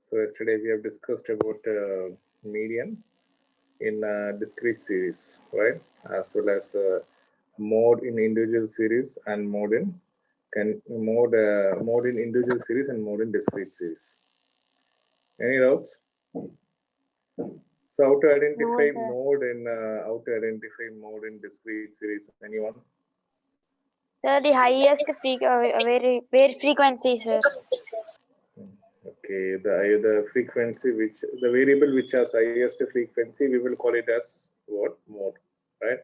So yesterday we have discussed about median in discrete series, right? As well as mode in individual series and mode in mode in individual series and mode in discrete series. Any doubts? So how to identify mode in discrete series? Anyone? Sir, the highest frequency, sir. Okay, the frequency the variable which has highest frequency, we will call it as what? Mode, right?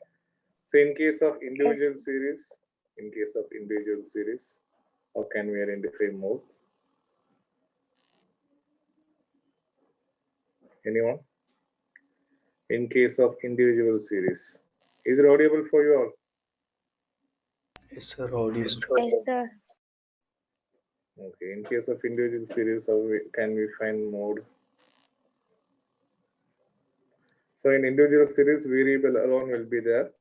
So in case of individual series, how can we identify mode? Anyone? In case of individual series, is it audible for you all? Yes, sir, audible. Yes, sir. Okay, in case of individual series, how can we find mode? So in individual series, variable alone will be there.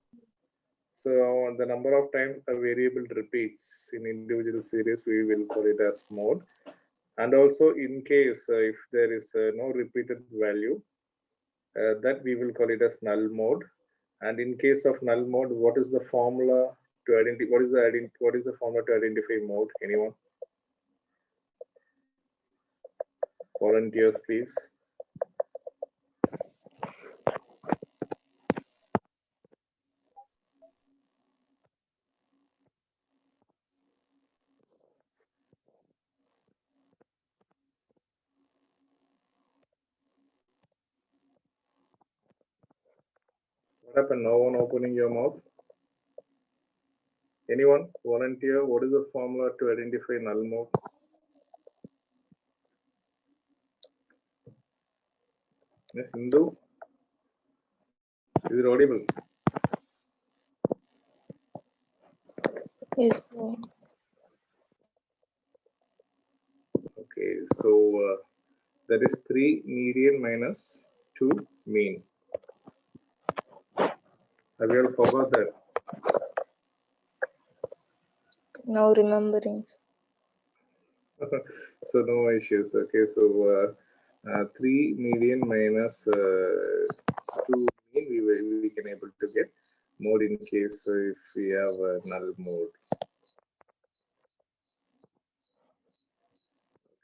So the number of times a variable repeats in individual series, we will call it as mode. And also in case if there is no repeated value, that we will call it as null mode. And in case of null mode, what is the formula to identify? What is the formula to identify mode? Anyone? Volunteers, please. What happened? No one opening your mouth? Anyone? Volunteer? What is the formula to identify null mode? Miss Hindu? Is it audible? Yes, sir. Okay, so that is 3 median minus 2 mean. Have you all forgot that? Now remembering. So no issues. Okay, so 3 median minus 2 mean, we can able to get mode in case if we have a null mode.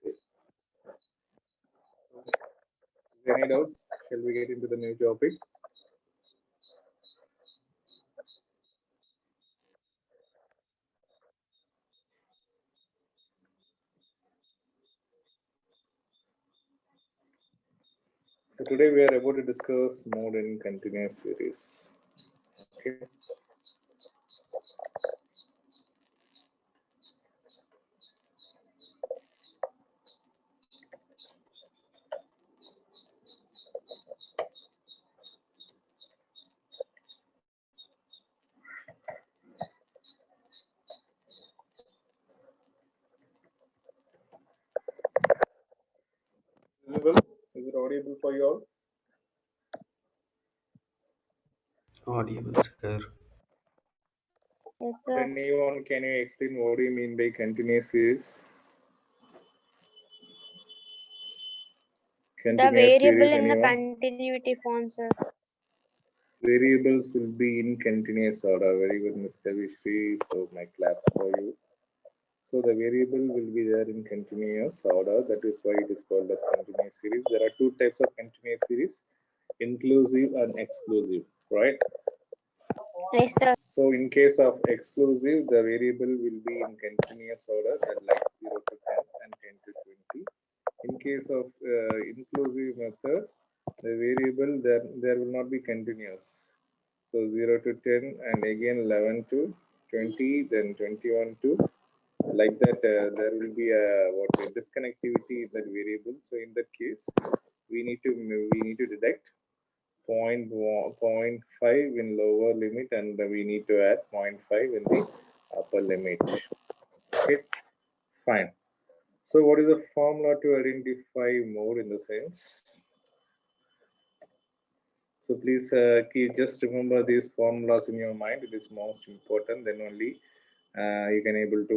Okay. Any doubts? Shall we get into the new topic? So today we are about to discuss mode in continuous series. Okay. Visible? Is it audible for you all? Audible, sir. Yes, So sir. anyone, can you explain what do you mean by continuous series? The Continuous variable series, in the anyone? continuity form, sir. Variables will be in continuous order. Very good, Ms. Kavishri. So my claps for you. So the variable will be there in continuous order. That is why it is called as continuous series. There are two types of continuous series, inclusive and exclusive, right? Yes, sir. So in case of exclusive, the variable will be in continuous order, that like 0 to 10 and 10 to 20. In case of inclusive method, the variable there will not be continuous. So 0 to 10 and again 11 to 20, then 21 to like that. There will be a disconnectivity in that variable. So in that case, we need to detect 0.5 in lower limit and we need to add 0.5 in the upper limit. Okay, fine. So what is the formula to identify mode in the sense? So please just remember these formulas in your mind. It is most important. Then only you can able to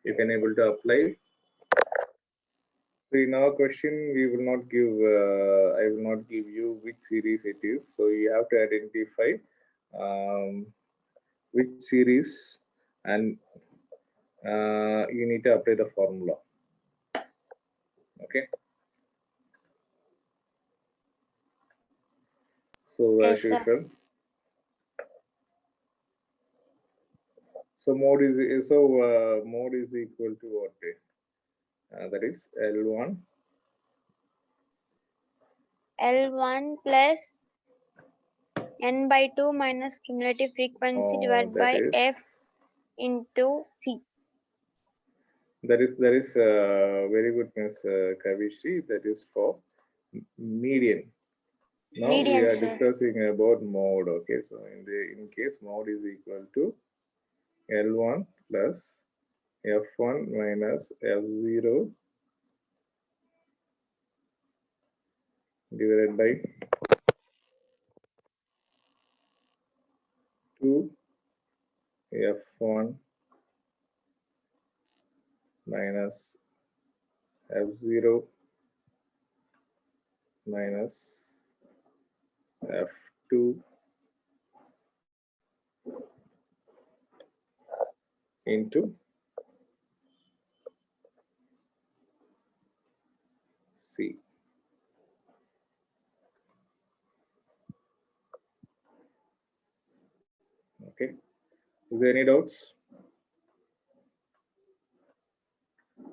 you can able to apply So in our question, we will not give, I will not give you which series it is. So you have to identify which series, and you need to apply the formula. Okay. So Yes, as sir. usual. So mode is mode is equal to what? That is L1 L1 plus n by 2 minus cumulative frequency divided that by is f into C. that is very good, Miss Kavishri. That is for median. Now we Median, are sir. discussing about mode. Okay, so in case mode is equal to L1 plus F1 minus F0 divided by 2 F1 minus F0 minus F2 into C. Okay. Is there any doubts?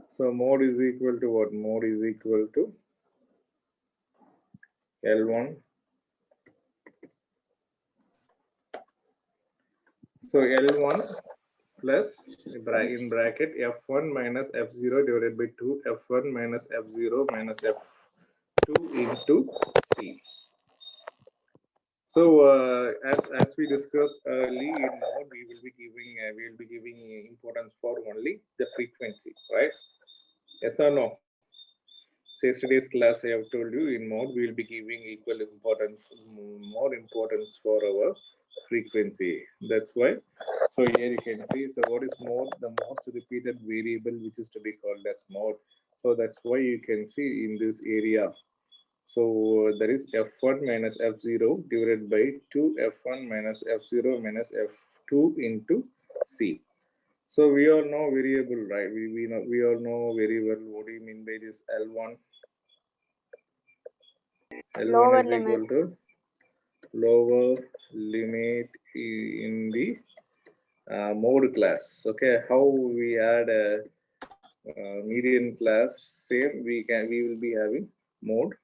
So mode is equal to what? Mode is equal to L1. So L1 plus in bracket F1 minus F0 divided by 2 F1 minus F0 minus F2 into C. So as we discussed early in mode, we will be giving importance for only the frequency, right? Yes or no? So yesterday's class I have told you in mode we will be giving equal importance, more importance for our frequency. That's why. So here you can see. So what is mode? The most repeated variable which is to be called as mode. So that's why you can see in this area. So there is F1 minus F0 divided by 2 F1 minus F0 minus F2 into C. So we all know variable, right? We all know very well what do you mean by this L1. L1 Lower is limit. equal to lower limit in the mode class. Okay, how we add a median class? Same we will be having mode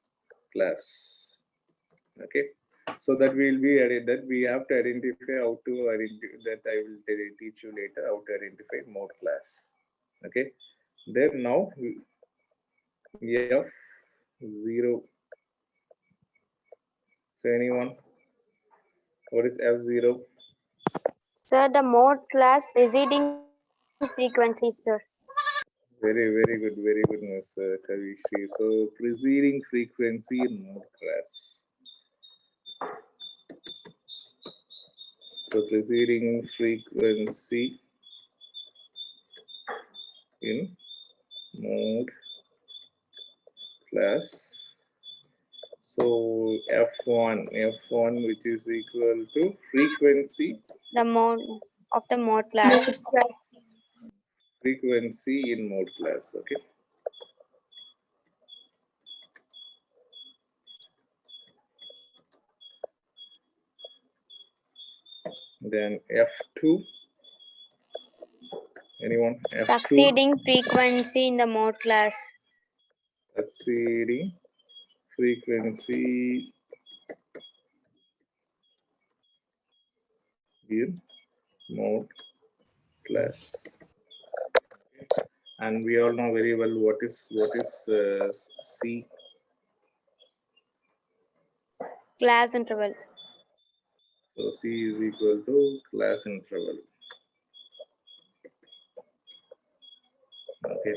class. Okay, so that will be added. That we have to identify how to identify. That I will teach you later how to identify mode class. Okay, then now F0. So anyone? What is F0? Sir, the mode class preceding frequency, sir. Very good, Ms. Kavishri. So preceding frequency in mode class. So preceding frequency in mode class. So F1 which is equal to frequency. The mode of the mode class. Frequency in mode class. Okay. Then F2. Anyone? F2. Succeeding frequency in the mode class. Succeeding frequency in mode class. And we all know very well what is C. Class interval. So C is equal to class interval. Okay.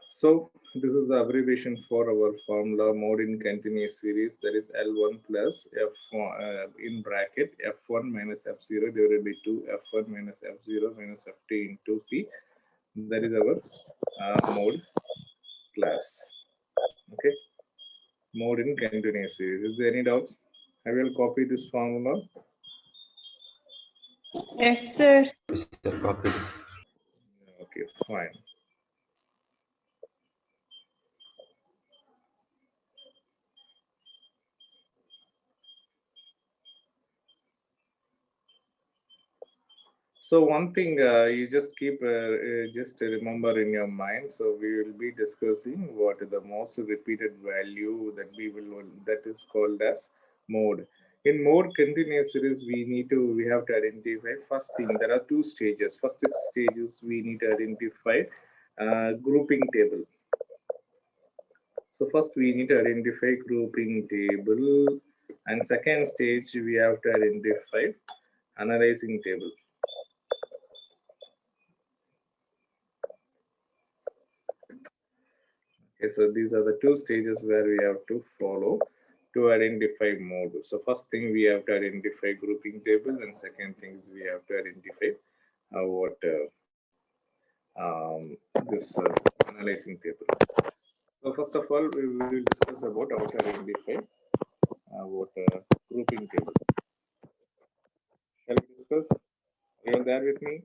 So this is the abbreviation for our formula mode in continuous series. That is L1 plus F1 in bracket F1 minus F0 divided by 2 F1 minus F0 minus F2 into C. That is our mode class. Okay, mode in continuous series. Is there any doubts? I will copy this formula. Yes, sir. Mr. Copied. Okay, fine. So one thing you just keep just remember in your mind. So we will be discussing what is the most repeated value that that is called as mode. In mode continuous series, we have to identify first thing. There are two stages. First stage is we need to identify grouping table. So first we need to identify grouping table, and second stage we have to identify analyzing table. Okay, so these are the two stages where we have to follow to identify mode. So first thing we have to identify grouping table, and second thing is we have to identify what this analyzing table. So first of all, we will discuss about how to identify what grouping table. Shall we discuss? Are you all there with me?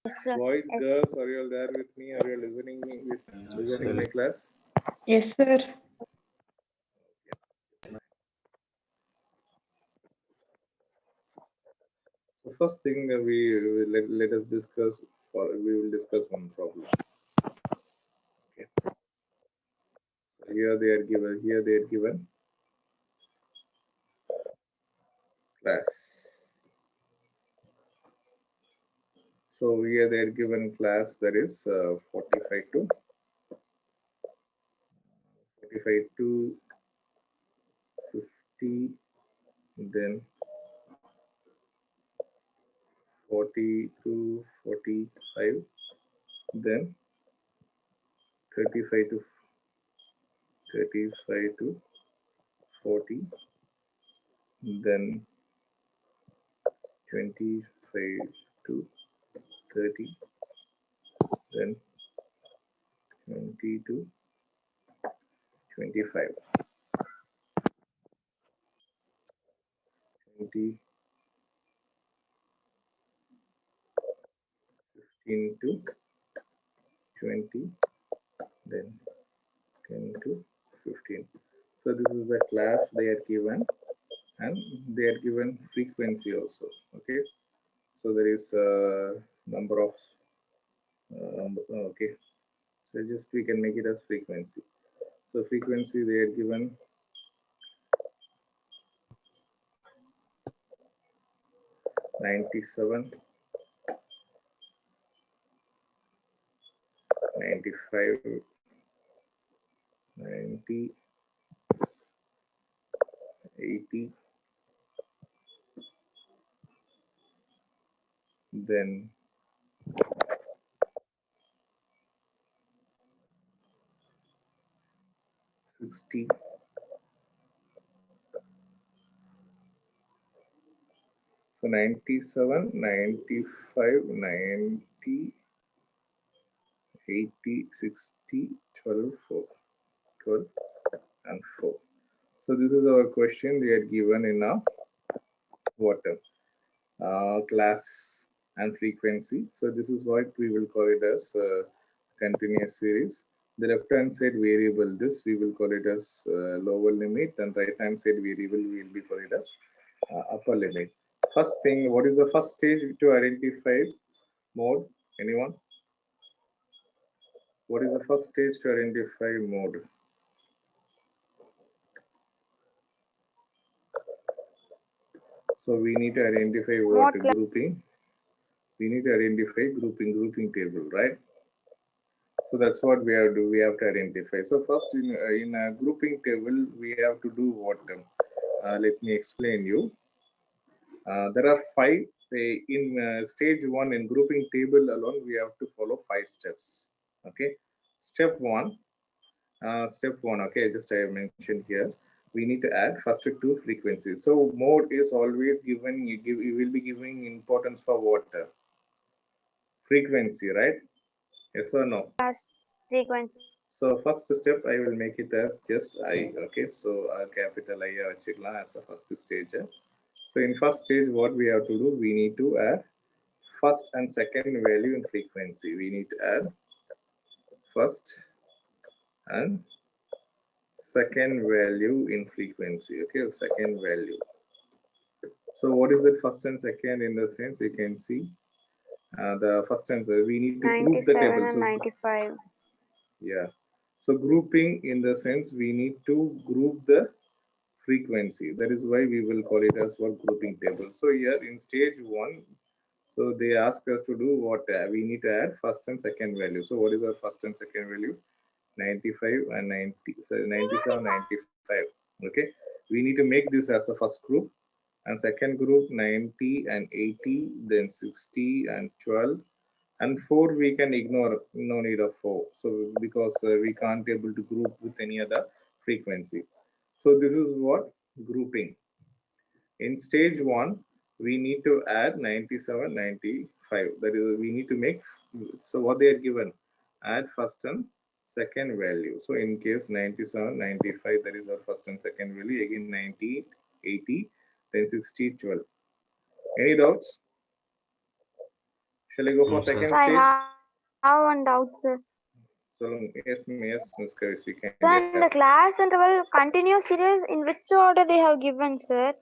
Yes, sir. Boys, girls, are you all there with me? Are you listening my class? Yes, sir. So first thing let us discuss, or we will discuss one problem. Okay. So here they are given class. So here they are given class that is 45 to 50, then 40 to 45, then 35 to 40, then 25 to 30, then 20 to 25, 20, 15 to 20, then 10 to 15. So this is the class they are given, and they are given frequency also. Okay, so there is a number of okay, so just we can make it as frequency. So frequency they are given 97, 95, 90, 80, then 60, so 97, 95, 90, 80, 60, 12, 4, 12 and 4. So this is our question. They are given in a water class and frequency. So this is what we will call it as continuous series. The left hand side variable, this we will call it as lower limit, and right hand side variable we will be call it as upper limit. First thing, what is the first stage to identify mode? Anyone? What is the first stage to identify mode? So we need to identify what grouping. We need to identify grouping table, right? So that's what we have to do. We have to identify. So first, in a grouping table, we have to do what? Let me explain you. There are 5. In stage 1 in grouping table alone, we have to follow 5 steps. Okay. Step 1. Okay, just I have mentioned here. We need to add first 2 frequencies. So mode is always given. You will be giving importance for what? Frequency, right? Yes or no? Class frequency. So first step, I will make it as just I. Okay, so capital I as a first stage. So in first stage, what we have to do, we need to add first and second value in frequency. We need to add first and second value in frequency. Okay, second value. So what is that first and second in the sense? You can see the first answer. We need to group the 97 table. and So 95. yeah. So grouping in the sense we need to group the frequency. That is why we will call it as what grouping table. So here in stage one, so they ask us to do what we need to add first and second value. So what is our first and second value? 95 and 90, so 97, 95. Okay, we need to make this as a first group, and second group 90 and 80, then 60 and 12, and 4 we can ignore, no need of 4. So because we can't able to group with any other frequency. So this is what grouping. In stage 1, we need to add 97, 95. That is, we need to make, so what they are given, add first and second value. So in case 97, 95, that is our first and second value. Again 90, 80, then 60, 12. Any doubts? Shall I go for No, sir. second I stage? have one doubt, sir. So yes, Ms. Kavis, you can Then the ask. class interval continuous series in which order they have given, sir?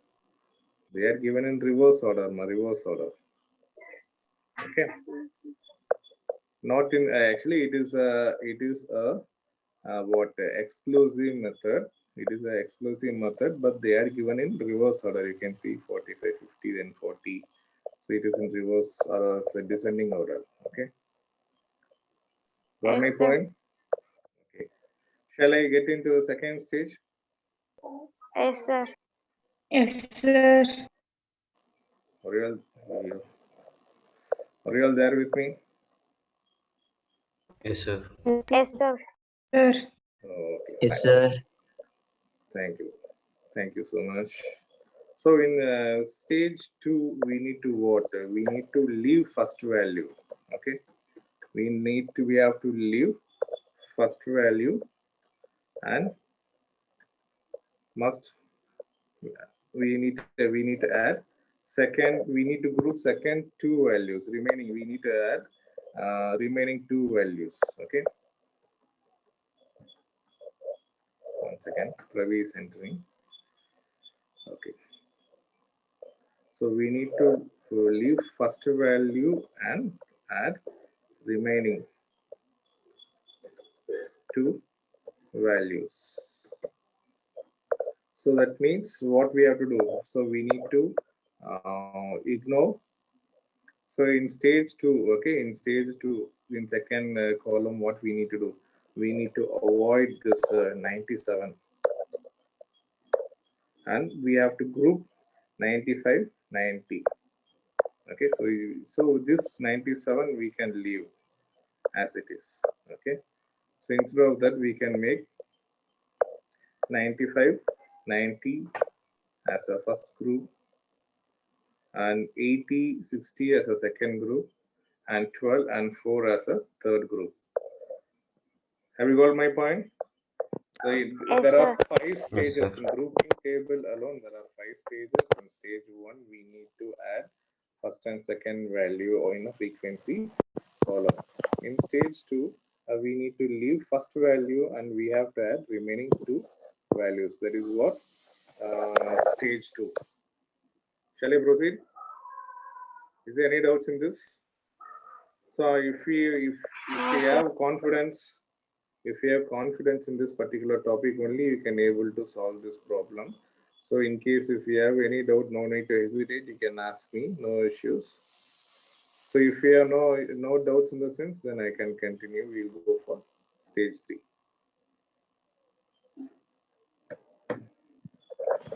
They are given in reverse order, reverse order. Okay. Not in actually it is a what exclusive method. It is an exclusive method, but they are given in reverse order. You can see 45, 50, then 40. So it is in reverse or it's a descending order. Okay. Got my Yes, sir. point? Okay. Shall I get into the second stage? Yes, sir. Yes, sir. Are you all there with me? Yes, sir. Yes, sir. Sir. Okay. Yes, sir. Thank you. Thank you so much. So in stage 2, we need to what? We need to leave first value. Okay. We have to leave first value and must we need to add second. We need to group second 2 values. Remaining we need to add remaining 2 values. Okay. Once again, Ravi is entering. Okay. So we need to leave first value and add remaining 2 values. So that means what we have to do. So we need to ignore. So in stage 2, okay, in stage 2, in second column, what we need to do? We need to avoid this 97. And we have to group 95, 90. Okay, so this 97 we can leave as it is. Okay, so instead of that we can make 95, 90 as a first group, and 80, 60 as a second group, and 12 and 4 as a third group. Have you got my point? So there are 5 stages in grouping table alone. There are 5 stages. In stage 1, we need to add first and second value or in a frequency column. In stage 2, we need to leave first value and we have to add remaining 2 values. That is what stage 2. Shall I proceed? Is there any doubts in this? So if you have confidence, if you have confidence in this particular topic only, you can able to solve this problem. So in case if you have any doubt, no need to hesitate, you can ask me, no issues. So if you have no doubts in the sense, then I can continue. We'll go for stage 3.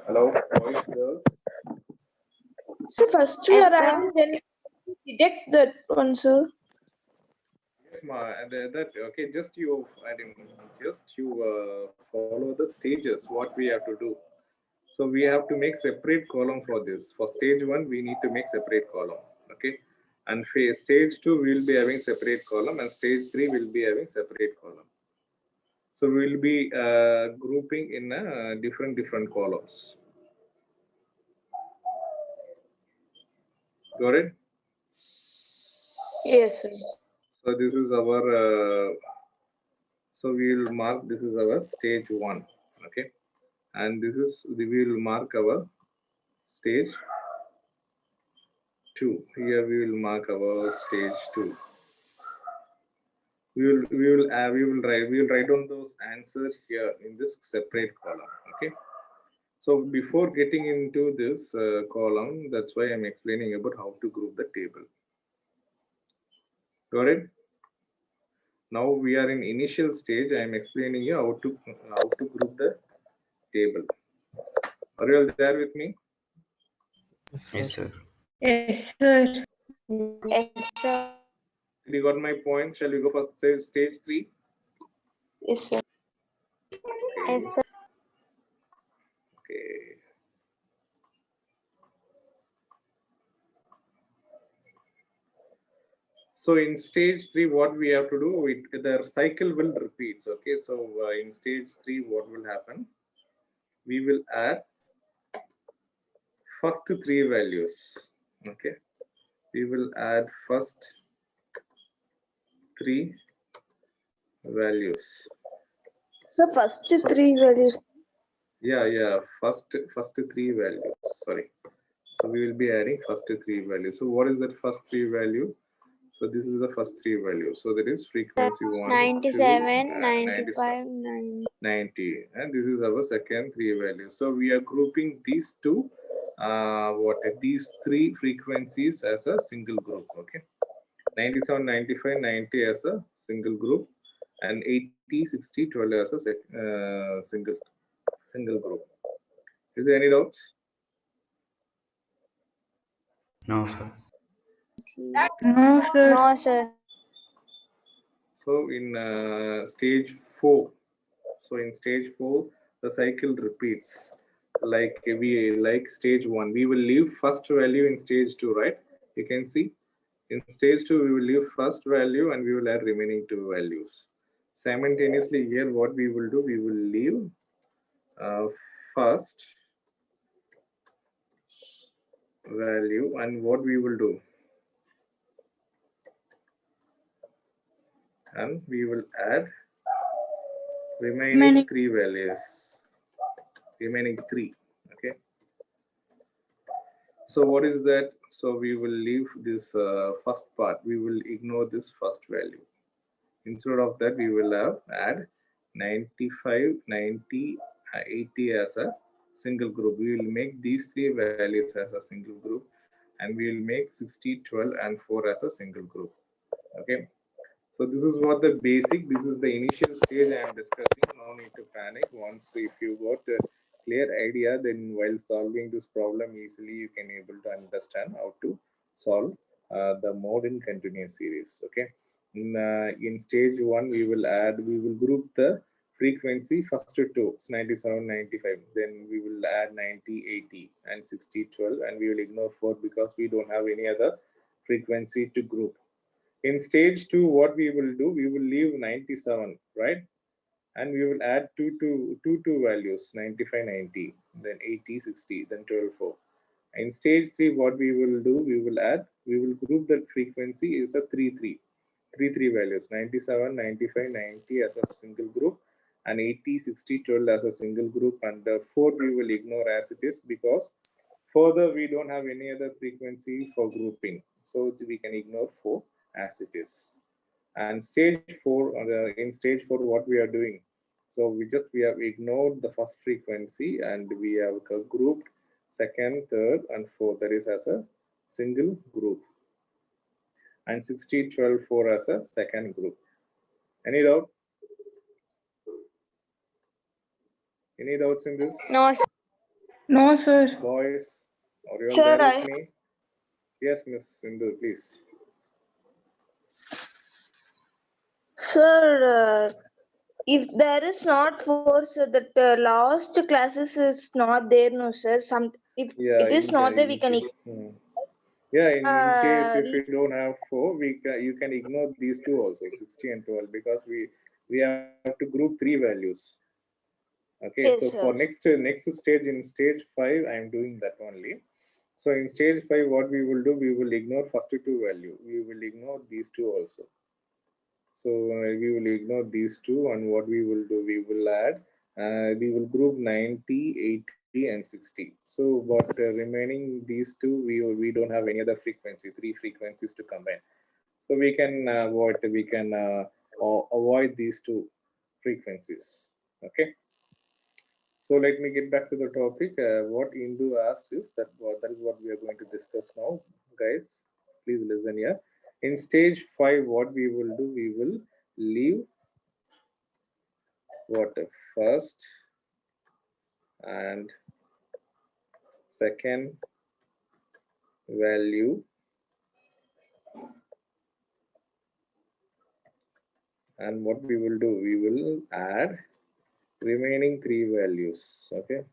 Hello, voice girls. So first we Yes, are sir. adding, then detect that one, sir. Yes, ma. And that okay. Just you follow the stages. What we have to do. So we have to make separate column for this. For stage 1, we need to make separate column. Okay. And stage 2 we will be having separate column, and stage 3 will be having separate column. So we will be grouping in different columns. Got it? Yes, sir. So this is our. So we will mark this is our stage 1. Okay, and this is we will mark our stage 2. Here we will mark our stage 2. We will write down those answers here in this separate column. Okay. So before getting into this column, that's why I'm explaining about how to group the table. Got it? Now we are in initial stage. I'm explaining you how to group the table. Are you all there with me? Yes, sir. Yes, sir. Yes, sir. Did you got my point? Shall we go for stage 3? Yes, sir. Yes, sir. Okay. So in stage 3, what we have to do, the cycle will repeat. Okay. So in stage 3, what will happen? We will add first 3 values. Okay. We will add first 3 values. So first 3 values. Yeah. First 3 values. Sorry. So we will be adding first 3 values. So what is that first 3 value? So this is the first 3 values. So that is frequency 1, 97, 2, 95, 90, and this is our second 3 values. So we are grouping these two, these 3 frequencies as a single group. Okay, 97, 95, 90 as a single group, and 80, 60, 12 as a single group. Is there any doubts? No, sir. No, sir. No, sir. So in stage 4, in stage 4, the cycle repeats. Like stage 1, we will leave first value in stage 2, right? You can see in stage 2 we will leave first value and we will add remaining 2 values. Simultaneously here, what we will do, we will leave first value, and what we will do, and we will add remaining 3 values, remaining 3. Okay, so what is that? So we will leave this first part, we will ignore this first value. Instead of that, we will have add 95, 90, 80 as a single group. We will make these 3 values as a single group, and we will make 60, 12, and 4 as a single group. Okay. So this is what the basic, this is the initial stage I am discussing. No need to panic. Once if you got a clear idea, then while solving this problem easily, you can able to understand how to solve the mode in continuous series. Okay. In stage 1, we will group the frequency first to 2, 97, 95. Then we will add 90, 80, and 60, 12, and we will ignore 4 because we don't have any other frequency to group. In stage 2, what we will do, we will leave 97, right? And we will add two values, 95, 90, then 80, 60, then 12, 4. In stage 3, what we will do, we will group that frequency is a 3 values, 97, 95, 90 as a single group, and 80, 60, 12 as a single group, and 4 we will ignore as it is because further we don't have any other frequency for grouping. So we can ignore 4 as it is. And stage 4, in stage 4, what we are doing, so we have ignored the first frequency and we have grouped second, third, and fourth, that is as a single group, and 60, 12, 4 as a second group. Any doubt? Any doubts in this? No, sir. No, sir. Boys, are you all Sir, there with me? Yes, Miss Sindhu, please. Sir, if there is not 4, sir, that last classes is not there, no, sir. If Yeah, it is not there, we can. Yeah, in case if Uh, you don't have 4, you can ignore these two also, 60 and 12, because we have to group 3 values. Okay, so yes, for sir. next stage, in stage 5, I am doing that only. So in stage 5, what we will do, we will ignore first two value. We will ignore these two also. So we will ignore these two, and what we will do, we will add, we will group 90, 80, and 60. So, but remaining these two, we don't have any other frequency, 3 frequencies to combine. So we can avoid these two frequencies. Okay. So let me get back to the topic. What Indu asked is that is what we are going to discuss now, guys. Please listen here. In stage 5, what we will do, we will leave what first and second value, and what we will do, we will add remaining 3 values. Okay.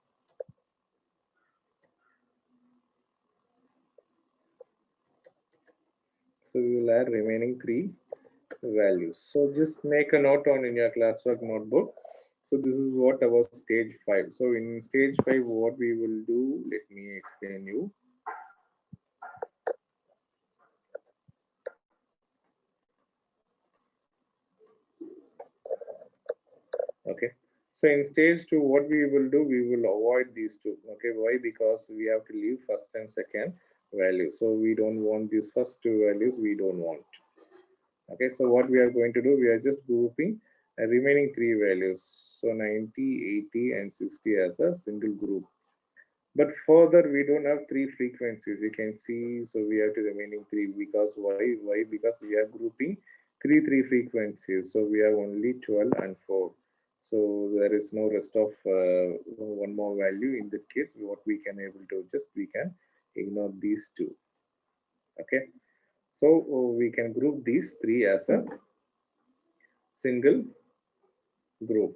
So we will add remaining 3 values. So just make a note on in your classwork notebook. So this is what our stage 5. So in stage 5, what we will do, let me explain you. Okay. So in stage 2, what we will do, we will avoid these two. Okay. Why? Because we have to leave first and second value. So we don't want these first 2 values. We don't want. Okay. So what we are going to do, we are just grouping remaining 3 values. So 90, 80, and 60 as a single group. But further, we don't have 3 frequencies. You can see, so we have to remaining 3 because why? Why? Because we are grouping 3 frequencies. So we have only 12 and 4. So there is no rest of one more value. In that case, what we can able to just we can ignore these two. Okay. So we can group these 3 as a single group.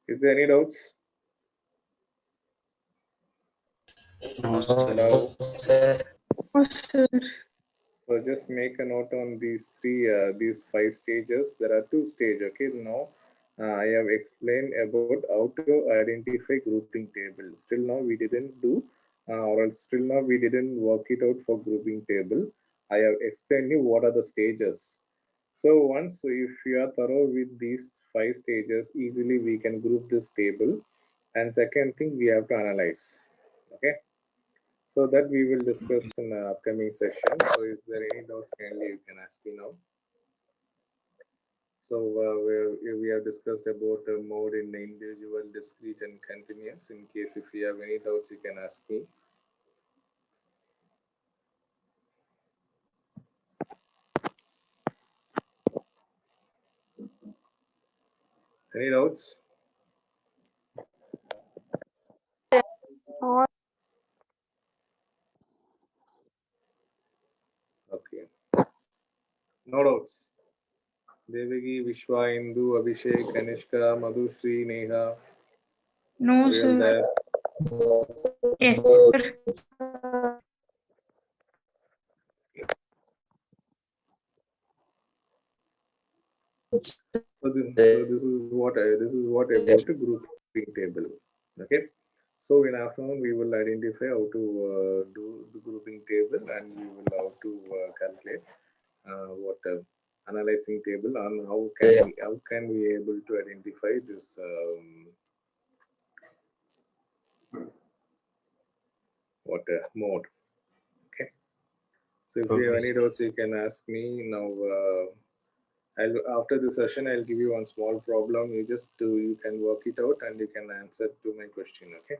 Is there any doubts? No, sir. Hello. No, sir. So just make a note on these 5 stages. There are 2 stages. Okay, now I have explained about how to identify grouping table. Still now we didn't do, or else still now we didn't work it out for grouping table. I have explained you what are the stages. So once if you are thorough with these 5 stages, easily we can group this table. And second thing, we have to analyze. Okay. So that we will discuss in the upcoming session. So is there any doubts, kindly you can ask me now. So we have discussed about mode in individual, discrete, and continuous. In case if you have any doubts, you can ask me. Any doubts? Or Okay. No doubts. Devagi, Vishwa, Indu, Abhishek, Kanishka, Madhushri, Neha. No, Are you all sir. there? Yes, sir. So this is what about the grouping table. Okay. So in afternoon we will identify how to do the grouping table, and we will how to calculate what analyzing table, and how can we able to identify this what mode. Okay. So if you have Okay, any sir. doubts, you can ask me now. After the session, I'll give you one small problem. You can work it out and you can answer to my question. Okay.